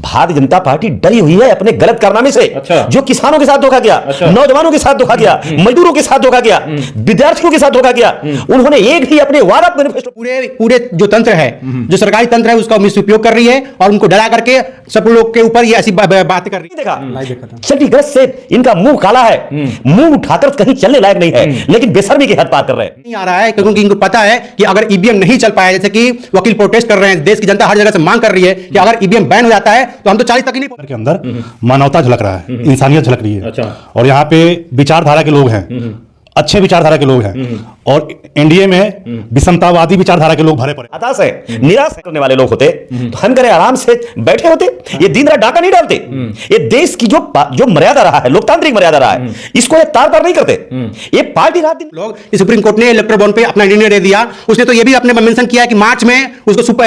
Bharatiya Janata party डरी हुई है अपने गलत कारनामे से। अच्छा। जो किसानों के साथ धोखा किया, नौजवानों के साथ धोखा किया, मजदूरों के साथ धोखा किया, विद्यार्थियों के साथ धोखा किया, उन्होंने एक भी अपने वादा मैनिफेस्टो पूरे जो तंत्र है, जो सरकारी तंत्र है, उसका मिसउपयोग कर रही है और उनको डरा करके सब लोग के ऊपर ये ऐसी बातें कर रही है। देखा क्षतिग्रस्त से इनका मुंह काला है, मुंह उठाकर कहीं चलने लायक नहीं है, लेकिन बेशर्मी की हद पार कर रहे हैं। नहीं आ रहा है क्योंकि इनको पता है कि अगर ईवीएम नहीं चल पाया, जैसे कि वकील प्रोटेस्ट कर रहे हैं, देश की जनता हर जगह से मांग कर रही है कि अगर ईवीएम बैन हो जाता है तो हम तो 40 तक ही नहीं के अंदर मानवता झलक रहा है, इंसानियत झलक रही है। अच्छा। और यहाँ पे विचारधारा के लोग हैं, अच्छे विचारधारा के लोग हैं, और एनडीए में विषमतावादी विचारधारा के लोग भरे पड़े। हताश है, निराश करने वाले लोग होते तो हम करे आराम से बैठे होते, ये दिन रात डाका नहीं डालते। ये देश की जो मर्यादा रहा है, लोकतांत्रिक मर्यादा रहा है, इसको ये तार पार नहीं करते। ये पार्टी रात दिन लोग, सुप्रीम कोर्ट ने इलेक्ट्रल बॉन्ड पे अपना निर्णय दे दिया। उसने तो ये भी अपने मेंशन किया कि मार्च में उसको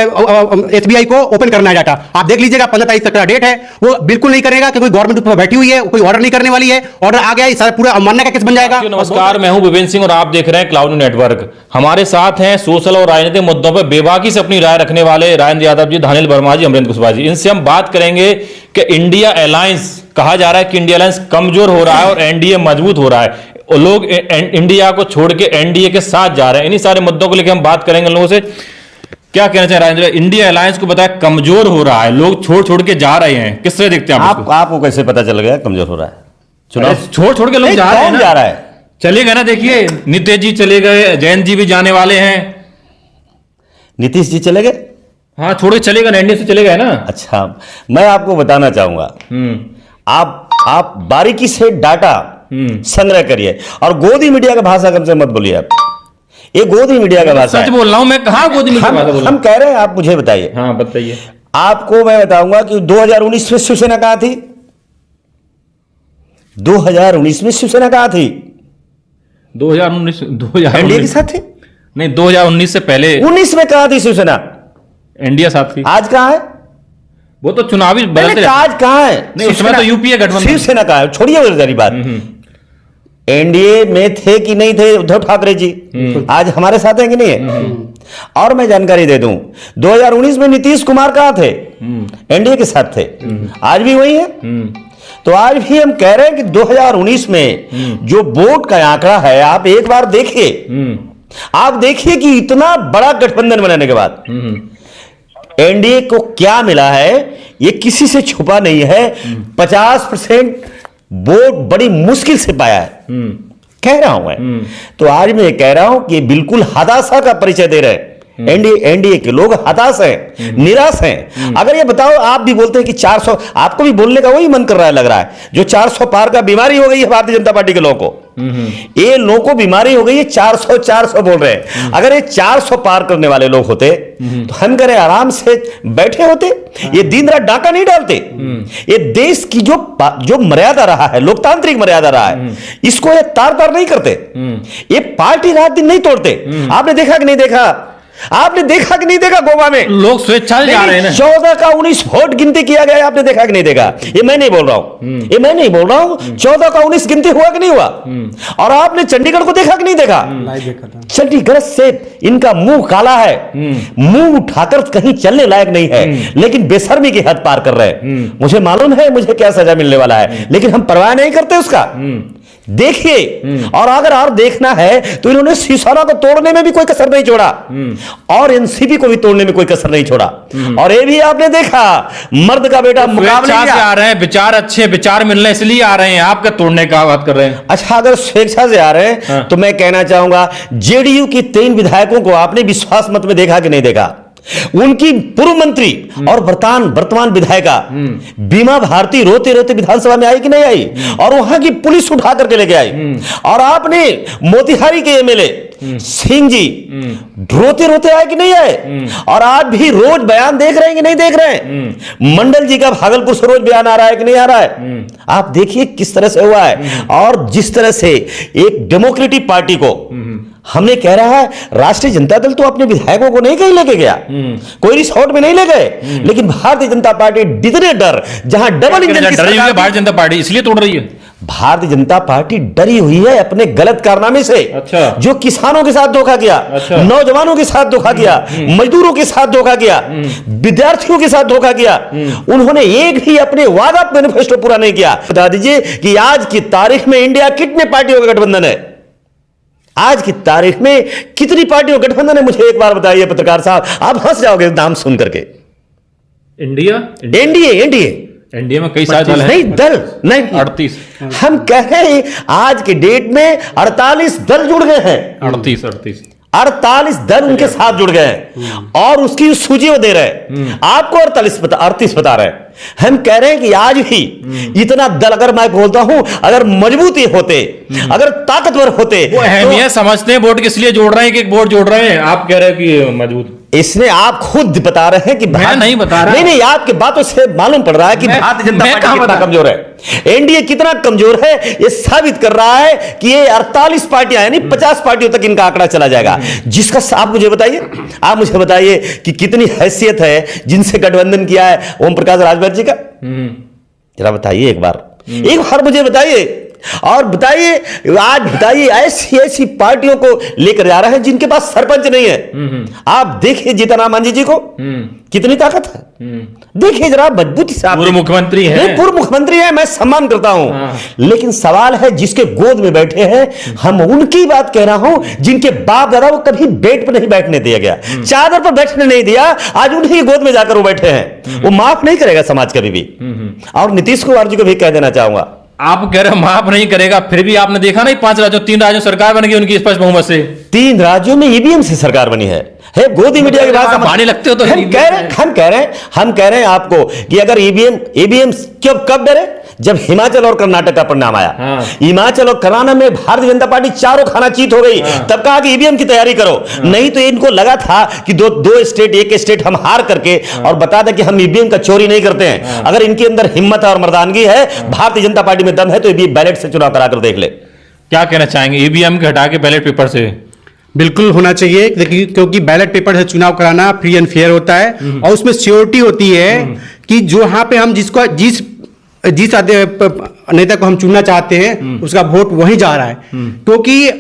एसबीआई को ओपन करना है डाटा। आप देख लीजिएगा, 15 तारीख तक का डेट है, वो बिल्कुल नहीं करेगा क्योंकि गवर्नमेंट ऊपर बैठी हुई है, कोई ऑर्डर नहीं करने वाली है। ऑर्डर आ गया, सारा पूरा अवमानना का केस बन जाएगा। नमस्कार, मैं हूं विवेन सिंह और आप देख रहे हैं क्लाउड नेटवर्क। हमारे साथ हैं सोशल और राजनीतिक मुद्दों पर बेबाकी से अपनी राय रखने वाले राजेंद्र यादव जी, दानियल वर्मा जी, अमरेंद्र कुशवाहा जी। इनसे हम बात करेंगे कि इंडिया अलायंस, कहा जा रहा है कि इंडिया अलायंस कमजोर हो रहा है और एनडीए मजबूत हो रहा है, और लोग इंडिया को छोड़ के एनडीए के साथ जा रहे हैं। इन्हीं सारे मुद्दों को लेकर हम बात करेंगे लोगों से। क्या कहना चाहिए राजेंद्र, इंडिया अलायंस को बताया कमजोर हो रहा है, लोग छोड़ के जा रहे हैं, किस तरह देखते हैं आपको कैसे पता चल गया कमजोर हो रहा है? चुनाव छोड़ के लोग जा रहे हैं, जा रहा है, चले गए ना। देखिए नीतीश जी चले गए, जयंत जी भी जाने वाले हैं। नीतीश जी चले गए? हाँ, छोड़ के चले गए, एनडीए से चले गए ना। अच्छा, मैं आपको बताना चाहूंगा, आप बारीकी से डाटा संग्रह करिए और गोदी मीडिया का भाषा कम से मत बोलिए। आप ये गोदी मीडिया का भाषा सच बोल रहा हूं मैं, कहां गोदी मीडिया का भाषा बोल रहा हूं? हम कह रहे हैं, आप मुझे बताइए। हाँ बताइए। आपको मैं बताऊंगा कि 2019 में शिवसेना कहां थी? 2019 में शिवसेना कहां थी? 2019 एनडीए के साथ थी? नहीं, 2019 से पहले 19 में कहां थी शिवसेना? इंडिया साथ थी। आज कहां है? वो तो चुनावी बदलते रहते। आज कहां है? नहीं, उसमें तो यूपीए गठबंधन। शिवसेना कहां है? छोड़िए वो सारी बात। एनडीए में थे कि नहीं थे उद्धव ठाकरे जी? आज हमारे साथ हैं कि नहीं है? और मैं जानकारी दे दूं, 2019 में नीतीश कुमार कहां थे? एनडीए के साथ थे। आज भी वही है। तो आज भी हम कह रहे हैं कि 2019 में जो वोट का आंकड़ा है, आप एक बार देखिए, आप देखिए कि इतना बड़ा गठबंधन बनाने के बाद एनडीए को क्या मिला है, ये किसी से छुपा नहीं है। 50% वोट बड़ी मुश्किल से पाया है, कह रहा हूं मैं। तो आज मैं कह रहा हूं कि बिल्कुल हताशा का परिचय दे रहे हैं एनडीए के लोग, हताश हैं, निराश हैं। अगर ये बताओ, आप भी बोलते हैं कि 400, आपको भी बोलने का वही मन कर रहा है, लग रहा है, जो 400 पार का बीमारी हो गई है भारतीय जनता पार्टी के लोगों को। ये लोगों को बीमारी हो गई है, 400 बोल रहे हैं। अगर ये 400 पार करने वाले लोग होते तो हम करे आराम से बैठे होते, ये दिन रात डाका नहीं डालते। ये देश की जो मर्यादा रहा है, लोकतांत्रिक मर्यादा रहा है, इसको ये तार पार नहीं करते। ये पार्टी रात दिन नहीं तोड़ते। आपने देखा कि नहीं देखा? आपने देखा कि नहीं देखा? गोवा में लोग स्वेच्छा से जा रहे हैं। 14 का 19 वोट गिनती किया गया, आपने देखा कि नहीं देखा? ये मैं नहीं बोल रहा हूं, ये मैं नहीं बोल रहा हूं। 14 का 19 गिनती हुआ कि नहीं हुआ? और आपने चंडीगढ़ को देखा कि नहीं देखा? चंडीगढ़ से इनका मुंह काला है, मुंह उठाकर कहीं चलने लायक नहीं है, लेकिन बेशर्मी की हद पार कर रहे हैं। मुझे मालूम है मुझे क्या सजा मिलने वाला है, लेकिन हम परवाह नहीं करते उसका। देखिए, और अगर और देखना है तो इन्होंने शिवसेना को तोड़ने में भी कोई कसर नहीं छोड़ा और एनसीपी को भी तोड़ने में कोई कसर नहीं छोड़ा। और ये भी आपने देखा, मर्द का बेटा मुकाबले से आ रहे हैं, विचार अच्छे विचार मिलने इसलिए आ रहे हैं, आपका तोड़ने का बात कर रहे हैं। अच्छा, अगर स्वेच्छा से आ रहे हैं तो मैं कहना चाहूंगा, जेडीयू की 3 विधायकों को आपने विश्वास मत में देखा कि नहीं देखा? उनकी पूर्व मंत्री और वर्तमान विधायिका बीमा भारती रोते रोते विधानसभा में आई कि नहीं आई? और वहां की पुलिस उठा करके लेके आई। और आपने मोतिहारी के एमएलए सिंह जी रोते रोते आए कि नहीं आए? और आज भी रोज बयान देख रहे हैं कि नहीं देख रहे हैं? मंडल जी का भागलपुर से रोज बयान आ रहा है कि नहीं आ रहा है? आप देखिए किस तरह से हुआ है। और जिस तरह से एक डेमोक्रेटिक पार्टी को हमने कह रहा है, राष्ट्रीय जनता दल तो अपने विधायकों को नहीं कहीं लेके गया, कोई रिसोर्ट में नहीं ले गए, लेकिन भारतीय जनता पार्टी डितने डर, जहां डबल इंजन की भारतीय जनता पार्टी इसलिए तोड़ रही है। भारतीय जनता पार्टी डरी हुई है अपने गलत कारनामे से। अच्छा। जो किसानों के साथ धोखा किया, अच्छा। नौजवानों के साथ धोखा किया, मजदूरों के साथ धोखा किया, विद्यार्थियों के साथ धोखा किया, उन्होंने एक भी अपने वादा मैनिफेस्टो पूरा नहीं किया। बता दीजिए कि आज की तारीख में इंडिया कितने पार्टियों का गठबंधन है? आज की तारीख में कितनी पार्टियों का गठबंधन है? मुझे एक बार बताइए पत्रकार साहब, आप हंस जाओगे नाम सुन करके। इंडिया एनडीए में कई सारे दल हैं। नहीं, दल नहीं, 38 हम कह रहे हैं आज के डेट में 48 दल जुड़ गए हैं। 48 दल उनके साथ जुड़ गए हैं और उसकी सूची वो दे रहे हैं। आपको 38 बता रहे हैं। हम कह रहे हैं कि आज भी इतना दल, अगर मैं बोलता हूं, अगर मजबूती होते, अगर ताकतवर होते, वो अहमियत समझते हैं। वोट किस लिए जोड़ रहे हैं? एक वोट जोड़ रहे हैं, आप कह रहे हैं कि मजबूत। इसने आप खुद बता रहे हैं कि मैं नहीं बता रहा। नहीं, आपकी बातों से मालूम पड़ रहा है कि भारतीय जनता पार्टी कितना कमजोर है, एनडीए कितना कमजोर है। ये साबित कर रहा है कि ये 48 पार्टियां, यानी 50 पार्टियों तक इनका आंकड़ा चला जाएगा। जिसका आप मुझे बताइए कि कितनी हैसियत है जिनसे गठबंधन किया है ओम प्रकाश राजभर जी का। जरा बताइए एक बार मुझे बताइए। और बताइए ऐसी पार्टियों को लेकर जा रहे हैं जिनके पास सरपंच नहीं है। आप देखिए जीतनराम मांझी जी को, कितनी ताकत है। देखिए जरा मजबूती से। पूर्व मुख्यमंत्री है, पूर्व मुख्यमंत्री है, मैं सम्मान करता हूं। लेकिन सवाल है जिसके गोद में बैठे हैं, हम उनकी बात कह रहा हूं जिनके बाप दादा वो कभी बेड पर नहीं बैठने दिया गया, चादर पर बैठने नहीं दिया, आज उन्हीं गोद में जाकर वो बैठे हैं। वो माफ नहीं करेगा समाज कभी भी। और नीतीश कुमार जी को भी कह देना चाहूंगा, आप कह रहे हो माफ नहीं करेगा, फिर भी आपने देखा नहीं 3 राज्यों सरकार बन गई उनकी स्पष्ट बहुमत से। 3 राज्यों में ईवीएम से सरकार बनी है। गोदी मीडिया की बात पानी लगते हो तो हम कह रहे हैं आपको कि अगर ईवीएम कब डरे? जब हिमाचल और कर्नाटक का परिणाम आया। हिमाचल और कर्नाटक में भारतीय जनता पार्टी चारों खाना चीत हो गई। तब कहा कि ईवीएम की तैयारी करो। नहीं तो इनको लगा था कि एक स्टेट हम हार करके और बता दें कि हम ईवीएम का चोरी नहीं करते हैं। अगर इनके अंदर हिम्मत और मर्दानगी है, भारतीय जनता पार्टी में दम है, तो ये बैलेट से चुनाव कराकर देख ले। क्या कहना चाहेंगे? ईवीएम के हटा के बैलेट पेपर से बिल्कुल होना चाहिए, क्योंकि बैलेट पेपर से चुनाव कराना फ्री एंड फेयर होता है और उसमें श्योरिटी होती है कि जो यहाँ पे हम जिस नेता को हम चुनना चाहते हैं उसका वोट वहीं जा रहा है। क्योंकि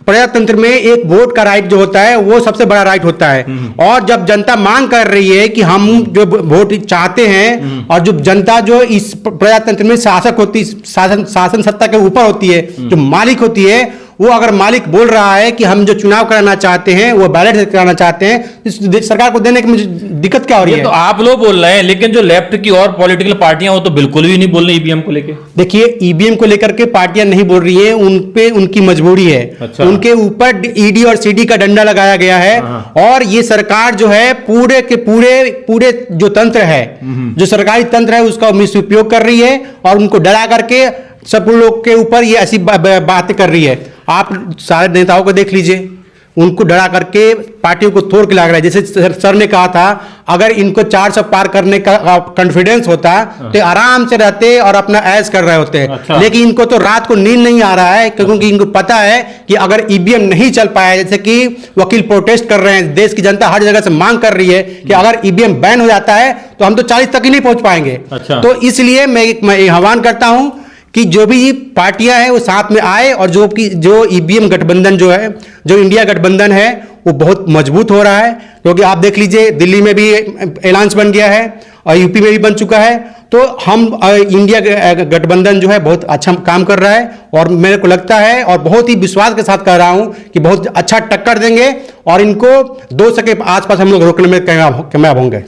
प्रजातंत्र में एक वोट का राइट जो होता है वो सबसे बड़ा राइट होता है। और जब जनता मांग कर रही है कि हम जो वोट चाहते हैं, और जो जनता जो इस प्रजातंत्र में शासन सत्ता के ऊपर होती है, जो मालिक होती है, वो अगर मालिक बोल रहा है कि हम जो चुनाव कराना चाहते हैं वो बैलेट से कराना चाहते हैं, इस सरकार को देने की मुझे दिक्कत क्या हो रही है? तो आप लोग बोल रहे हैं, लेकिन जो लेफ्ट की और पॉलिटिकल पार्टियां वो तो बिल्कुल भी नहीं बोल रही ईवीएम को लेकर। देखिए, ईवीएम को लेकर के पार्टियां नहीं बोल रही है, उन पे उनकी मजबूरी है। अच्छा। उनके ऊपर ईडी और सीडी का डंडा लगाया गया है। और ये सरकार जो है पूरे के पूरे जो तंत्र है, जो सरकारी तंत्र है, उसका मिसउपयोग कर रही है और उनको डरा करके सब लोग के ऊपर ये ऐसी बातें कर रही है। आप सारे नेताओं को देख लीजिए, उनको डरा करके पार्टियों को तोड़ के लग रहा है। जैसे सर ने कहा था, अगर इनको 400 पार करने का कॉन्फिडेंस होता तो आराम से रहते और अपना ऐश कर रहे होते। अच्छा। लेकिन इनको तो रात को नींद नहीं आ रहा है, क्योंकि इनको पता है कि अगर ईवीएम नहीं चल पाया, जैसे कि वकील प्रोटेस्ट कर रहे हैं, देश की जनता हर जगह से मांग कर रही है कि अगर ईवीएम बैन हो जाता है तो हम तो 40 तक ही नहीं पहुंच पाएंगे। अच्छा। तो इसलिए मैं आह्वान करता हूं कि जो भी पार्टियां हैं वो साथ में आए, और जो ईवीएम गठबंधन जो है, जो इंडिया गठबंधन है, वो बहुत मजबूत हो रहा है। क्योंकि आप देख लीजिए, दिल्ली में भी एलायंस बन गया है और यूपी में भी बन चुका है। तो हम इंडिया गठबंधन जो है बहुत अच्छा काम कर रहा है, और मेरे को लगता है और बहुत ही विश्वास के साथ कह रहा हूं कि बहुत अच्छा टक्कर देंगे और इनको 200 के आसपास हम लोग रोकने में कामयाब होंगे।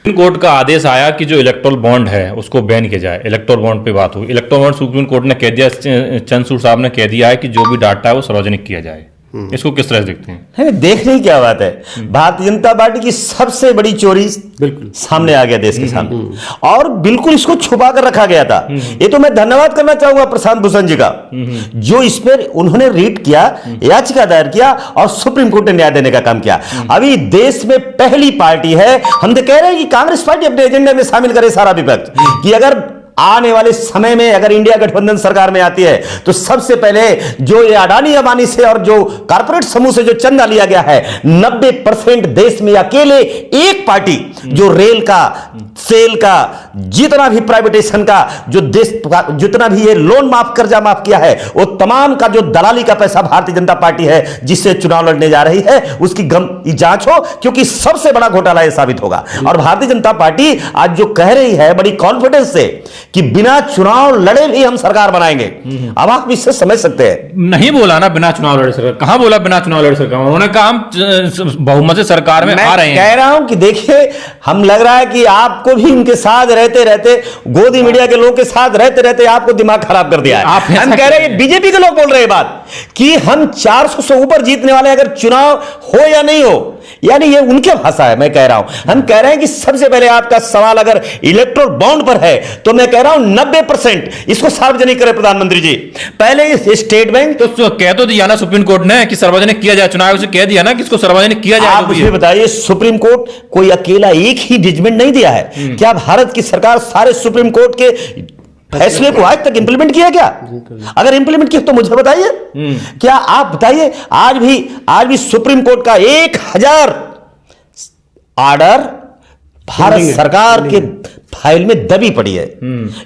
सुप्रीम कोर्ट का आदेश आया कि जो इलेक्टोरल बॉन्ड है उसको बैन किया जाए। इलेक्टोरल बॉन्ड पे बात हुई। इलेक्टोरल बॉन्ड सुप्रीम कोर्ट ने कह दिया, चंद्रचूड़ साहब ने कह दिया है कि जो भी डाटा है वो सार्वजनिक किया जाए। इसको किस तरह से देखते हैं? देखने की क्या बात है, भारतीय जनता पार्टी की सबसे बड़ी चोरी बिल्कुल सामने आ गया देश के सामने, और बिल्कुल इसको छुपा कर रखा गया था। ये तो मैं धन्यवाद करना चाहूंगा प्रशांत भूषण जी का, जो इस पर उन्होंने रीट किया, याचिका दायर किया और सुप्रीम कोर्ट ने न्याय देने का काम किया। अभी देश में पहली पार्टी है, हम तो कह रहे हैं कि कांग्रेस पार्टी अपने एजेंडे में शामिल करे सारा विपक्ष, कि अगर आने वाले समय में अगर इंडिया गठबंधन सरकार में आती है तो सबसे पहले जो ये अडानी अंबानी से और जो कारपोरेट समूह से जो चंदा लिया गया है 90% देश में अकेले एक पार्टी जो रेल का, सेल का, जितना भी प्राइवेटेशन का, जो देश जितना भी ये लोन माफ, कर्जा माफ किया है, वो तमाम का जो दलाली का पैसा भारतीय जनता पार्टी है जिससे चुनाव लड़ने जा रही है उसकी जांच हो, क्योंकि सबसे बड़ा घोटाला यह साबित होगा। और भारतीय जनता पार्टी आज जो कह रही है बड़ी कॉन्फिडेंस से कि बिना चुनाव लड़े भी हम सरकार बनाएंगे, अब आप इससे समझ सकते हैं। नहीं बोला ना बिना चुनाव लड़े सरकार, कहां बोला बिना चुनाव लड़े सरकार? उन्होंने कहा हम बहुमत से सरकार में आ रहे हैं। कह रहा हूं कि देखिए, हम लग रहा है कि आपको भी इनके साथ रहते रहते, गोदी मीडिया के लोग के साथ रहते रहते आपको दिमाग खराब कर दिया है। हम कह रहे हैं, बीजेपी के लोग बोल रहे हैं बात कि हम 400 से ऊपर जीतने वाले, अगर चुनाव हो या नहीं हो, यानी ये उनके भाषा है। मैं कह रहा हूं, हम कह रहे हैं कि सबसे पहले आपका सवाल अगर इलेक्ट्रोल बॉन्ड पर है तो मैं कह रहा हूं 90% इसको सार्वजनिक करे प्रधानमंत्री जी। पहले स्टेट बैंक तो कह तो दिया ना सुप्रीम कोर्ट ने कि सार्वजनिक किया जाए, चुनाव से कह दिया ना कि इसको सार्वजनिक किया जाए। आप मुझे बताइए, सुप्रीम कोर्ट कोई अकेला एक ही जजमेंट नहीं दिया है क्या? भारत की सरकार सारे सुप्रीम कोर्ट के फैसले को आज तक इंप्लीमेंट किया क्या? अगर इंप्लीमेंट किया तो मुझे बताइए। क्या आप बताइए, आज भी सुप्रीम कोर्ट का 1000 ऑर्डर भारत सरकार के फाइल में दबी पड़ी है।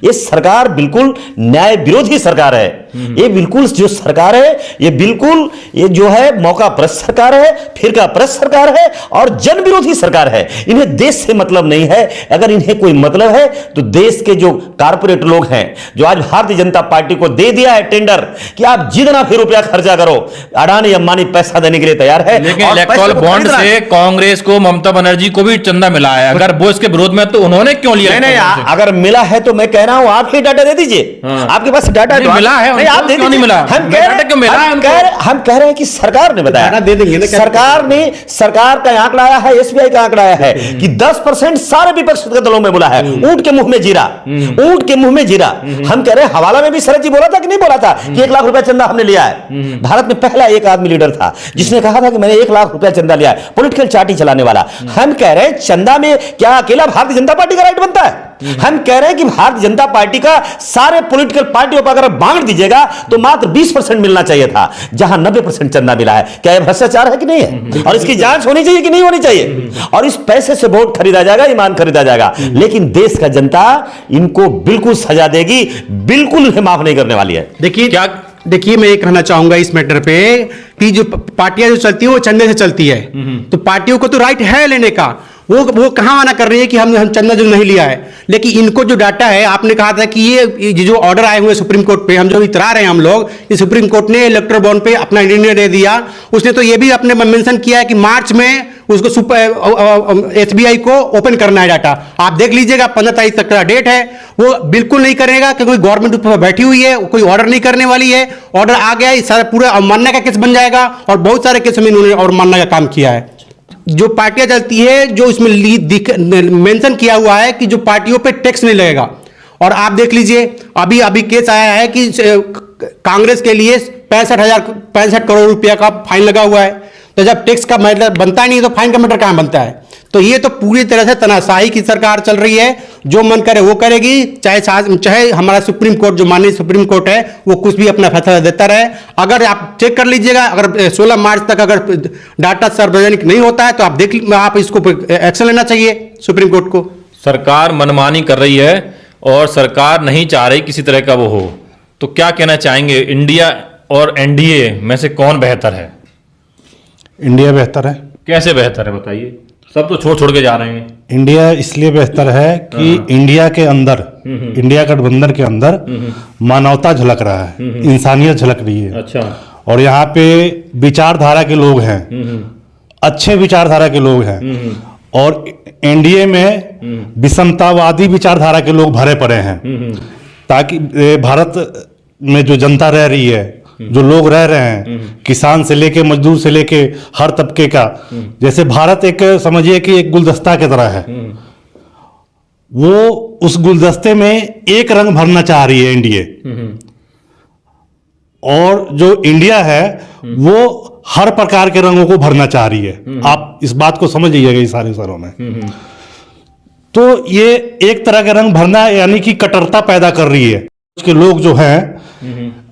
ये सरकार बिल्कुल न्याय विरोधी सरकार है। ये बिल्कुल जो सरकार है, ये बिल्कुल ये जो है मौका परस्त सरकार है, फिरका परस्त सरकार है और जन विरोधी सरकार है। इन्हें देश से मतलब नहीं है। अगर इन्हें कोई मतलब है तो देश के जो कारपोरेट लोग हैं, जो आज भारतीय जनता पार्टी को दे दिया है टेंडर कि आप जितना भी रुपया खर्चा करो, अडानी अंबानी पैसा देने के लिए तैयार है। लेकिन इलेक्टोरल बॉन्ड से कांग्रेस को, ममता बनर्जी को भी चंदा मिला है। अगर वो इसके विरोध में तो उन्होंने क्यों लिया? नहीं, अगर मिला है तो मैं कह रहा हूं आप ही डाटा दे दीजिए। आपके पास डाटा मिला है, आप दे नहीं मिला। हम कह रहे हैं कि सरकार ने बताया, दे देंगे ना, सरकार का आंकड़ा आया है, एसबीआई का आंकड़ा आया है कि 10% सारे विपक्ष के दलों में बोला है। ऊंट के मुंह में जीरा, ऊंट के मुंह में जीरा। हम कह रहे हैं, हवाला में भी शरद जी बोला था कि नहीं बोला था कि 1 लाख रुपया चंदा हमने लिया है। भारत में पहला एक आदमी लीडर था जिसने कहा था कि मैंने 1 लाख रुपया चंदा लिया है, पॉलिटिकल चाटी चलाने वाला। हम कह रहे हैं, चंदा में क्या अकेला भारतीय जनता पार्टी का राइट बनता है? हम कह रहे हैं कि भारतीय जनता पार्टी का सारे पॉलिटिकल पार्टियों पर अगर बांट दीजिएगा तो मात्र 20% मिलना चाहिए था, जहां 90% चंदा मिला है। क्या यह भ्रष्टाचार है कि नहीं है? और इसकी जांच होनी चाहिए कि नहीं होनी चाहिए? और इस पैसे से वोट खरीदा जाएगा, ईमान खरीदा जाएगा। लेकिन देश का जनता इनको बिल्कुल सजा देगी, बिल्कुल इन्हें माफ नहीं करने वाली है। देखिए मैं ये कहना चाहूंगा इस मैटर पे कि जो पार्टियां जो चलती है वो चंदे से चलती है, तो पार्टियों को तो राइट है लेने का। वो कहां मना कर रही है कि हम चंदा जो नहीं लिया है। लेकिन इनको जो डाटा है, आपने कहा था कि ये जो ऑर्डर आए हुए सुप्रीम कोर्ट पे, हम जो इतरा रहे हैं हम लोग, ये सुप्रीम कोर्ट ने इलेक्टोरल बॉन्ड पे अपना निर्णय दे दिया। उसने तो ये भी अपने मेंशन किया है कि मार्च में उसको एसबीआई को ओपन करना है डाटा। आप देख लीजिएगा, 15 तारीख तक का डेट है। वो बिल्कुल नहीं करेगा क्योंकि गवर्नमेंट ऊपर बैठी हुई है, कोई ऑर्डर नहीं करने वाली है। ऑर्डर आ गया, सारा पूरा अवमानना का केस बन जाएगा और बहुत सारे केस में इन्होंने अवमानना का काम किया है। जो पार्टियां चलती है, जो इसमें मेंशन किया हुआ है कि जो पार्टियों पे टैक्स नहीं लगेगा, और आप देख लीजिए अभी केस आया है कि कांग्रेस के लिए 65 करोड़ रुपया का फाइन लगा हुआ है। तो जब टैक्स का मैटर बनता नहीं है तो फाइन का मैटर कहां बनता है? तो ये तो पूरी तरह से तनाशाही की सरकार चल रही है। जो मन करे वो करेगी, चाहे हमारा सुप्रीम कोर्ट, जो माननीय सुप्रीम कोर्ट है, वो कुछ भी अपना फैसला देता रहे। अगर आप चेक कर लीजिएगा, अगर 16 मार्च तक अगर डाटा सार्वजनिक नहीं होता है तो आप इसको एक्शन लेना चाहिए सुप्रीम कोर्ट को। सरकार मनमानी कर रही है और सरकार नहीं चाह रही किसी तरह का वो हो, तो क्या कहना चाहेंगे? इंडिया और एनडीए में से कौन बेहतर है? इंडिया बेहतर है। कैसे बेहतर है बताइए? सब तो छोड़ के जा रहे हैं। इंडिया इसलिए बेहतर है कि इंडिया के अंदर, इंडिया गठबंधन के अंदर मानवता झलक रहा है, इंसानियत झलक रही है। अच्छा। और यहाँ पे विचारधारा के लोग हैं, अच्छे विचारधारा के लोग हैं। और एनडीए में विषमतावादी विचारधारा के लोग भरे पड़े हैं, ताकि भारत में जो जनता रह रही है, जो लोग रह रहे हैं, किसान से लेके मजदूर से लेके हर तबके का, जैसे भारत एक समझिए कि एक गुलदस्ता की तरह है। वो उस गुलदस्ते में एक रंग भरना चाह रही है एनडीए, और जो इंडिया है वो हर प्रकार के रंगों को भरना चाह रही है। आप इस बात को समझ लीजिएगा इस सारे शहरों में। तो ये एक तरह का रंग भरना यानी कि कट्टरता पैदा कर रही है कि लोग जो हैं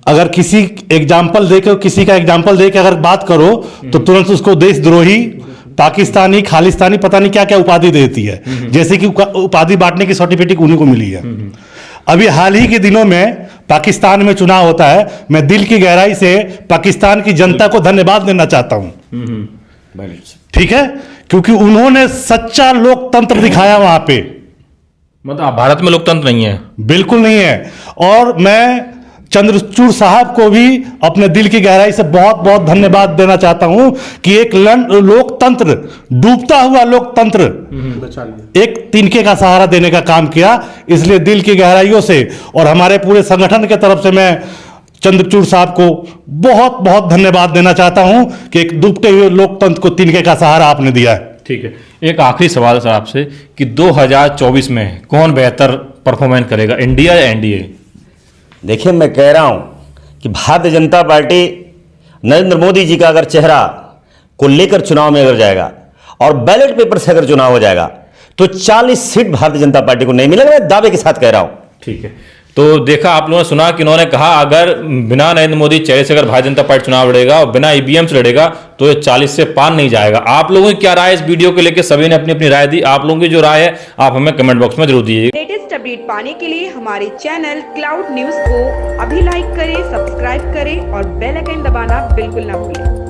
अगर किसी एग्जाम्पल देकर किसी का एग्जाम्पल देकर अगर बात करो तो तुरंत उसको देशद्रोही, पाकिस्तानी, खालिस्तानी, पता नहीं क्या क्या उपाधि देती है, जैसे कि उपाधि बांटने की सर्टिफिकेट उन्हीं को मिली है। अभी हाल ही के दिनों में पाकिस्तान में चुनाव होता है, मैं दिल की गहराई से पाकिस्तान की जनता को धन्यवाद देना चाहता हूं, ठीक है, क्योंकि उन्होंने सच्चा लोकतंत्र दिखाया वहां पे। मतलब भारत में लोकतंत्र नहीं है? बिल्कुल नहीं है। और मैं चंद्रचूड़ साहब को भी अपने दिल की गहराई से बहुत बहुत धन्यवाद देना चाहता हूं कि एक लोकतंत्र, डूबता हुआ लोकतंत्र एक तिनके का सहारा देने का काम किया। इसलिए दिल की गहराइयों से और हमारे पूरे संगठन के तरफ से मैं चंद्रचूड़ साहब को बहुत बहुत धन्यवाद देना चाहता हूं कि एक डूबते हुए लोकतंत्र को तिनके का सहारा आपने दिया है। ठीक है, एक आखिरी सवाल सर आपसे कि 2024 में कौन बेहतर परफॉर्मेंस करेगा, इंडिया या एनडीए? देखिए, मैं कह रहा हूं कि भारतीय जनता पार्टी नरेंद्र मोदी जी का अगर चेहरा को लेकर चुनाव में अगर जाएगा और बैलेट पेपर से अगर चुनाव हो जाएगा तो 40 सीट भारतीय जनता पार्टी को नहीं मिलेगा। मैं दावे के साथ कह रहा हूं। ठीक है, तो देखा आप लोगों ने सुना कि उन्होंने कहा अगर बिना नरेंद्र मोदी चेहरे से अगर भारतीय जनता पार्टी चुनाव लड़ेगा और बिना ईवीएम से लड़ेगा तो ये 40 से पार नहीं जाएगा। आप लोगों की क्या राय इस वीडियो को लेकर? सभी ने अपनी अपनी राय दी। आप लोगों की जो राय है आप हमें कमेंट बॉक्स में जरूर दीजिएगा। लेटेस्ट अपडेट पाने के लिए हमारे चैनल क्लाउड न्यूज को अभी लाइक करें, सब्सक्राइब करें और बेल आइकन दबाना बिल्कुल ना भूलें।